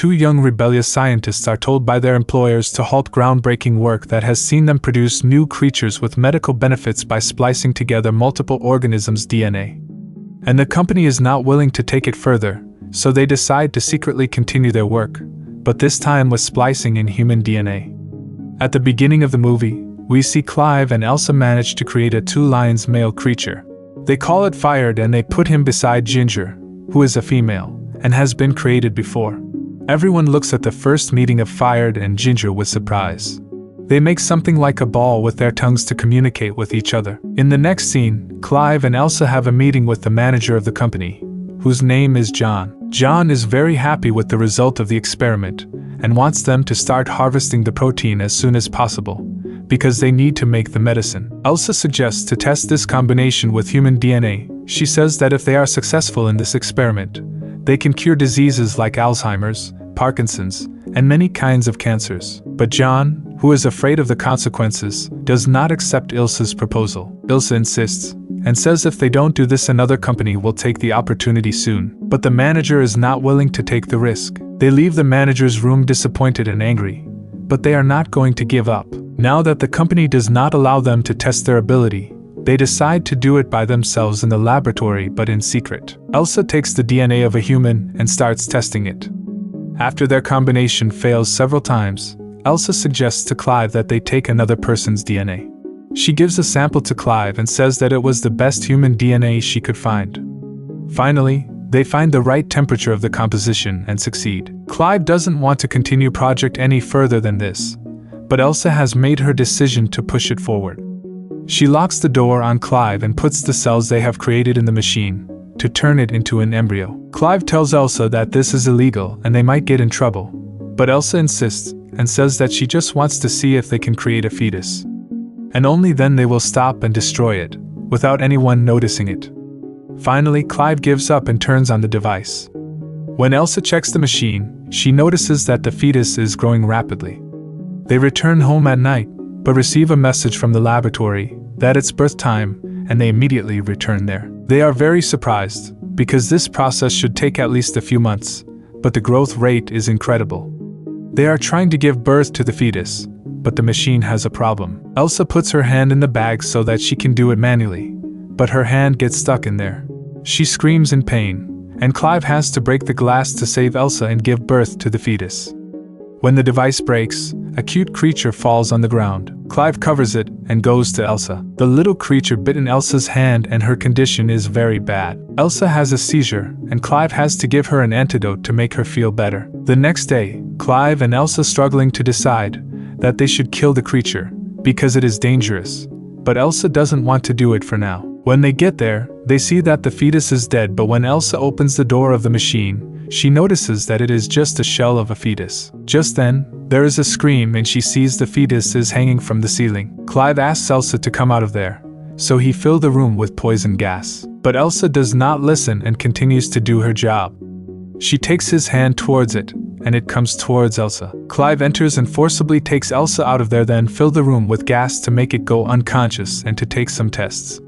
two young rebellious scientists are told by their employers to halt groundbreaking work that has seen them produce new creatures with medical benefits by splicing together multiple organisms' DNA. And the company is not willing to take it further, so they decide to secretly continue their work, but this time with splicing in human DNA. At the beginning of the movie, we see Clive and Elsa manage to create a two-lines male creature. They call it Fired and they put him beside Ginger, who is a female, and has been created before. Everyone looks at the first meeting of Fired and Ginger with surprise. They make something like a ball with their tongues to communicate with each other. In the next scene, Clive and Elsa have a meeting with the manager of the company, whose name is John. John is very happy with the result of the experiment and wants them to start harvesting the protein as soon as possible, because they need to make the medicine. Elsa suggests to test this combination with human DNA. She says that if they are successful in this experiment, they can cure diseases like Alzheimer's, Parkinson's, and many kinds of cancers. But John, who is afraid of the consequences, does not accept Elsa's proposal. Elsa insists, and says if they don't do this, another company will take the opportunity soon. But the manager is not willing to take the risk. They leave the manager's room disappointed and angry, but they are not going to give up. Now that the company does not allow them to test their ability, they decide to do it by themselves in the laboratory but in secret. Elsa takes the DNA of a human and starts testing it. After their combination fails several times, Elsa suggests to Clive that they take another person's DNA. She gives a sample to Clive and says that it was the best human DNA she could find. Finally, they find the right temperature of the composition and succeed. Clive doesn't want to continue project any further than this, but Elsa has made her decision to push it forward. She locks the door on Clive and puts the cells they have created in the machine to turn it into an embryo. Clive tells Elsa that this is illegal and they might get in trouble, but Elsa insists and says that she just wants to see if they can create a fetus. And only then they will stop and destroy it, without anyone noticing it. Finally, Clive gives up and turns on the device. When Elsa checks the machine, she notices that the fetus is growing rapidly. They return home at night, but receive a message from the laboratory that it's birth time, and they immediately return there. They are very surprised, because this process should take at least a few months, but the growth rate is incredible. They are trying to give birth to the fetus, but the machine has a problem. Elsa puts her hand in the bag so that she can do it manually, but her hand gets stuck in there. She screams in pain, and Clive has to break the glass to save Elsa and give birth to the fetus. When the device breaks, a cute creature falls on the ground. Clive covers it and goes to Elsa. The little creature bit in Elsa's hand and her condition is very bad. Elsa has a seizure, and Clive has to give her an antidote to make her feel better. The next day, Clive and Elsa struggling to decide that they should kill the creature, because it is dangerous, but Elsa doesn't want to do it for now. When they get there, they see that the fetus is dead, but when Elsa opens the door of the machine, she notices that it is just a shell of a fetus. Just then, there is a scream and she sees the fetus is hanging from the ceiling. Clive asks Elsa to come out of there, so he fills the room with poison gas. But Elsa does not listen and continues to do her job. She takes his hand towards it, and it comes towards Elsa. Clive enters and forcibly takes Elsa out of there, then fill the room with gas to make it go unconscious and to take some tests.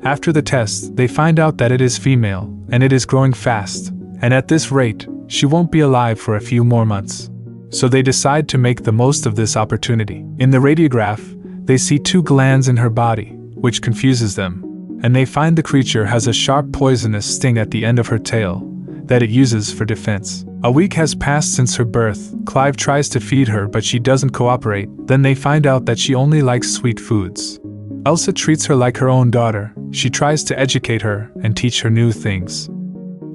After the tests, they find out that it is female, and it is growing fast, and at this rate, she won't be alive for a few more months. So they decide to make the most of this opportunity. In the radiograph, they see 2 glands in her body, which confuses them, and they find the creature has a sharp poisonous sting at the end of her tail that it uses for defense. A week has passed since her birth. Clive tries to feed her, but she doesn't cooperate. Then they find out that she only likes sweet foods. Elsa treats her like her own daughter. She tries to educate her and teach her new things.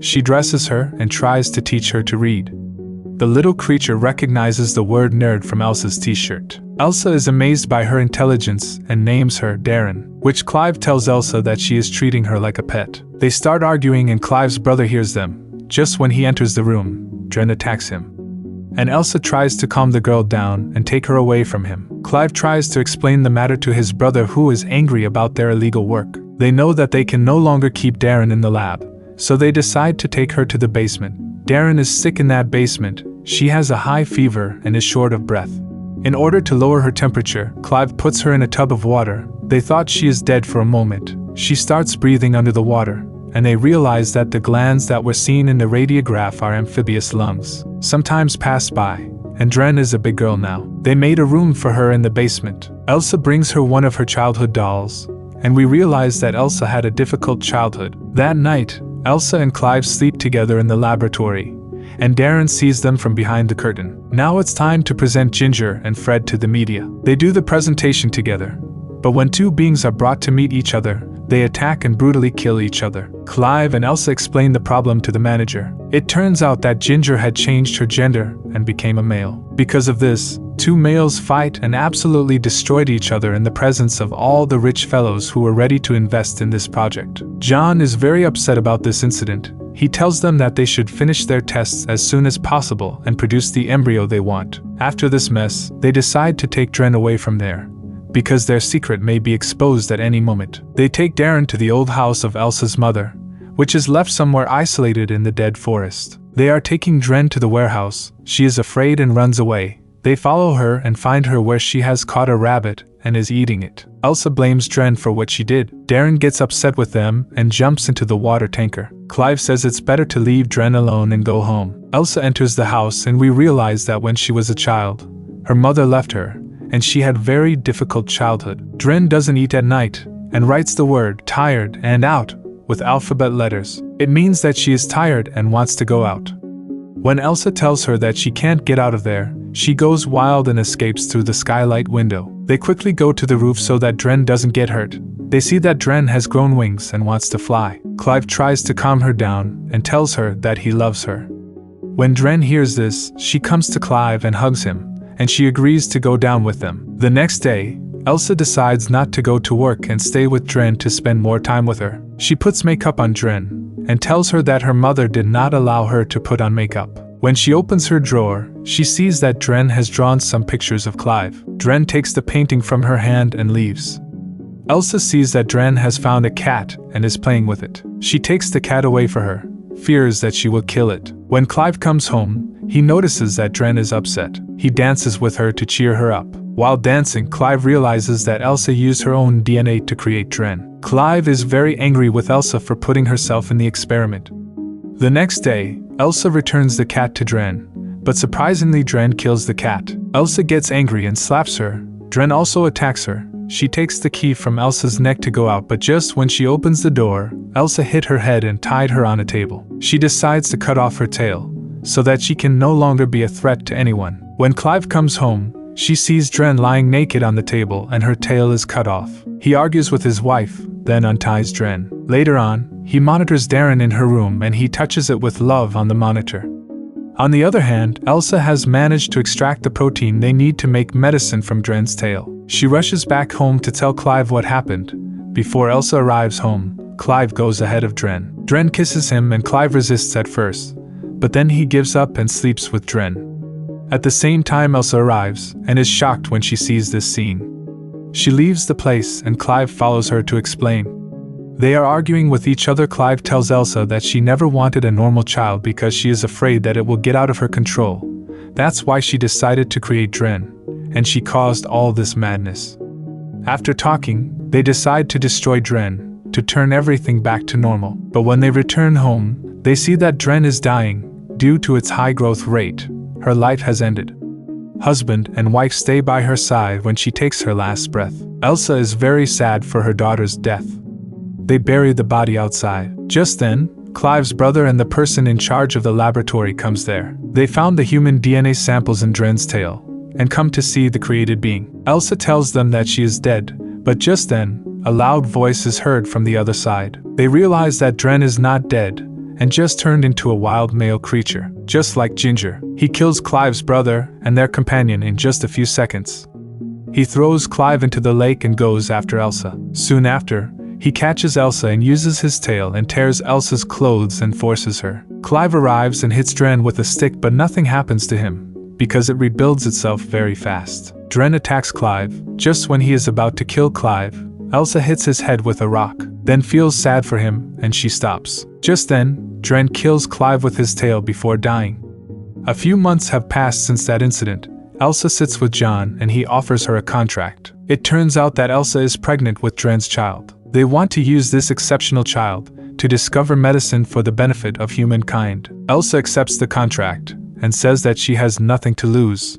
She dresses her and tries to teach her to read. The little creature recognizes the word nerd from Elsa's t-shirt. Elsa is amazed by her intelligence and names her Darren, which Clive tells Elsa that she is treating her like a pet. They start arguing and Clive's brother hears them. Just when he enters the room, Dren attacks him. And Elsa tries to calm the girl down and take her away from him. Clive tries to explain the matter to his brother, who is angry about their illegal work. They know that they can no longer keep Darren in the lab, so they decide to take her to the basement. Darren is sick in that basement. She has a high fever and is short of breath. In order to lower her temperature, Clive puts her in a tub of water. They thought she is dead for a moment. She starts breathing under the water, and they realize that the glands that were seen in the radiograph are amphibious lungs. Some time pass by, and Dren is a big girl now. They made a room for her in the basement. Elsa brings her one of her childhood dolls, and we realize that Elsa had a difficult childhood. That night, Elsa and Clive sleep together in the laboratory, and Darren sees them from behind the curtain. Now it's time to present Ginger and Fred to the media. They do the presentation together, but when two beings are brought to meet each other, they attack and brutally kill each other. Clive and Elsa explain the problem to the manager. It turns out that Ginger had changed her gender and became a male. Because of this, two males fight and absolutely destroyed each other in the presence of all the rich fellows who were ready to invest in this project. John is very upset about this incident. He tells them that they should finish their tests as soon as possible and produce the embryo they want. After this mess, they decide to take Dren away from there, because their secret may be exposed at any moment. They take Darren to the old house of Elsa's mother, which is left somewhere isolated in the dead forest. They are taking Dren to the warehouse. She is afraid and runs away. They follow her and find her where she has caught a rabbit and is eating it. Elsa blames Dren for what she did. Darren gets upset with them and jumps into the water tanker. Clive says it's better to leave Dren alone and go home. Elsa enters the house and we realize that when she was a child, her mother left her, and she had very difficult childhood. Dren doesn't eat at night and writes the word tired and out with alphabet letters. It means that she is tired and wants to go out. When Elsa tells her that she can't get out of there, she goes wild and escapes through the skylight window. They quickly go to the roof so that Dren doesn't get hurt. They see that Dren has grown wings and wants to fly. Clive tries to calm her down and tells her that he loves her. When Dren hears this, she comes to Clive and hugs him, and she agrees to go down with them. The next day, Elsa decides not to go to work and stay with Dren to spend more time with her. She puts makeup on Dren and tells her that her mother did not allow her to put on makeup. When she opens her drawer, she sees that Dren has drawn some pictures of Clive. Dren takes the painting from her hand and leaves. Elsa sees that Dren has found a cat and is playing with it. She takes the cat away for her, fears that she will kill it. When Clive comes home, he notices that Dren is upset. He dances with her to cheer her up. While dancing, Clive realizes that Elsa used her own DNA to create Dren. Clive is very angry with Elsa for putting herself in the experiment. The next day, Elsa returns the cat to Dren, but surprisingly Dren kills the cat. Elsa gets angry and slaps her. Dren also attacks her. She takes the key from Elsa's neck to go out, but just when she opens the door, Elsa hit her head and tied her on a table. She decides to cut off her tail, so that she can no longer be a threat to anyone. When Clive comes home, she sees Dren lying naked on the table and her tail is cut off. He argues with his wife, then unties Dren. Later on, he monitors Darren in her room and he touches it with love on the monitor. On the other hand, Elsa has managed to extract the protein they need to make medicine from Dren's tail. She rushes back home to tell Clive what happened. Before Elsa arrives home, Clive goes ahead of Dren. Dren kisses him and Clive resists at first, but then he gives up and sleeps with Dren. At the same time, Elsa arrives and is shocked when she sees this scene. She leaves the place and Clive follows her to explain. They are arguing with each other. Clive tells Elsa that she never wanted a normal child because she is afraid that it will get out of her control. That's why she decided to create Dren, and she caused all this madness. After talking, they decide to destroy Dren, to turn everything back to normal. But when they return home, they see that Dren is dying. Due to its high growth rate, her life has ended. Husband and wife stay by her side when she takes her last breath. Elsa is very sad for her daughter's death. They bury the body outside. Just then, Clive's brother and the person in charge of the laboratory comes there. They found the human DNA samples in Dren's tail, and come to see the created being. Elsa tells them that she is dead, but just then, a loud voice is heard from the other side. They realize that Dren is not dead, and just turned into a wild male creature. Just like Ginger, he kills Clive's brother and their companion in just a few seconds. He throws Clive into the lake and goes after Elsa. Soon after, he catches Elsa and uses his tail and tears Elsa's clothes and forces her. Clive arrives and hits Dren with a stick, but nothing happens to him, because it rebuilds itself very fast. Dren attacks Clive. Just when he is about to kill Clive, Elsa hits his head with a rock, then feels sad for him, and she stops. Just then, Dren kills Clive with his tail before dying. A few months have passed since that incident. Elsa sits with John and he offers her a contract. It turns out that Elsa is pregnant with Dren's child. They want to use this exceptional child to discover medicine for the benefit of humankind. Elsa accepts the contract and says that she has nothing to lose.